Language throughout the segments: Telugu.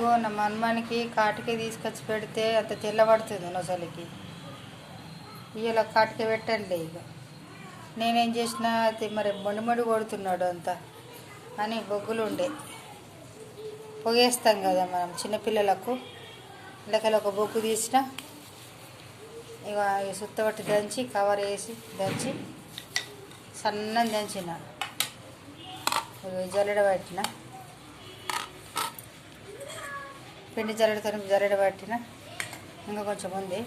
ఇగో నా మన్మానికి కాటికి తీసుకొచ్చి పెడితే అంత తెల్లబడుతుంది నొసలికి. ఇలా కాటికి పెట్టండి. ఇక నేనేం చేసినా అది మరి మొండి కొడుతున్నాడు అంతా అని బొగ్గులు ఉండే పొగేస్తాం కదా మనం చిన్నపిల్లలకు. ఇళ్ళకెళ్ళి ఒక బొగ్గు తీసిన ఇక సుత్తబట్టి దంచి కవర్ వేసి దంచి సన్నం దంచిన జల్లెడ పట్టిన, పిండి జల్లెడ పట్టిన. ఇంకా కొంచెం ఉంది.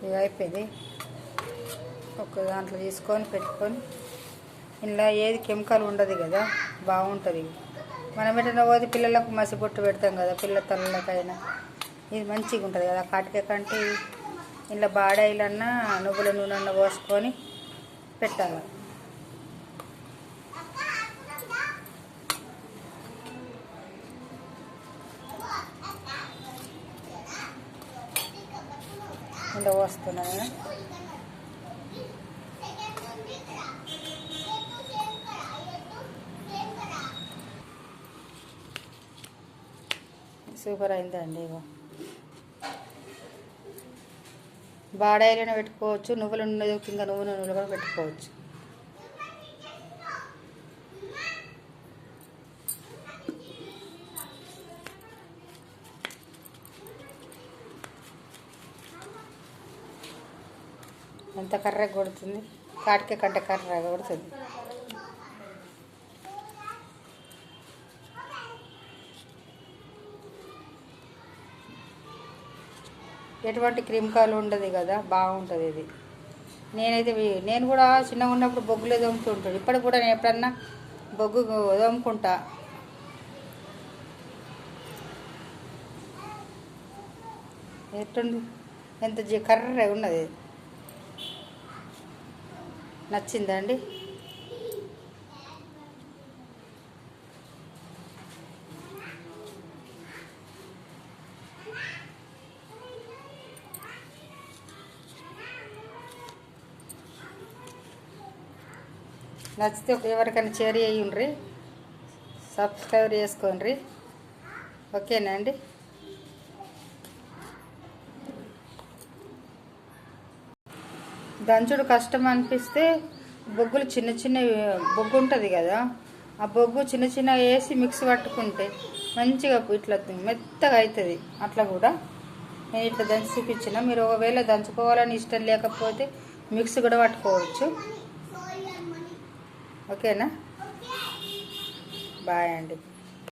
ఇక అయిపోయింది. ఒక దాంట్లో తీసుకొని పెట్టుకొని ఇలా ఏది కెమికల్ ఉండదు కదా, బాగుంటుంది. మనం పెట్టిన పోతే పిల్లలకు మసిబొట్టు పెడతాం కదా, పిల్లల తలలకైనా ఇది మంచిగా ఉంటుంది కదా. కాటిక కంటే ఇలా బాడాయిలన్నా నువ్వుల నూనె పోసుకొని పెట్టాలి. ఇలా పోస్తున్నాను నేను. సూపర్ అయిందండి. ఇగో బాడాయిలైనా పెట్టుకోవచ్చు, నువ్వుల నూనె ఇంకా నువ్వుల నూనె కూడా పెట్టుకోవచ్చు. ఎంత కర్రగా కొడుతుంది, కాటికే కంటే కర్రగా కొడుతుంది. ఎటువంటి క్రిమికాలు ఉండదు కదా, బాగుంటుంది ఇది. నేను కూడా చిన్నగా ఉన్నప్పుడు బొగ్గులే దొమ్ముతుంటాడు. ఇప్పటికి కూడా నేను ఎప్పుడన్నా బొగ్గు దొమ్ముకుంటా. ఎట్టుంది, ఎంత కర్ర ఉన్నది. నచ్చిందా అండి? నచ్చితే ఎవరికైనా షేర్ చేయండి, సబ్స్క్రైబ్ చేసుకోండి. ఓకేనా అండి? దంచుడు కష్టం అనిపిస్తే బొగ్గులు చిన్న బొగ్గు ఉంటుంది కదా, ఆ బొగ్గు చిన్న వేసి మిక్స్ పట్టుకుంటే మంచిగా ఇట్లా మెత్తగా అవుతుంది. అట్లా కూడా నేను ఇట్లా దంచి చూపించిన. మీరు ఒకవేళ దంచుకోవాలని ఇష్టం లేకపోతే మిక్స్ కూడా పట్టుకోవచ్చు. ఓకేనా? బాయ్ అండి.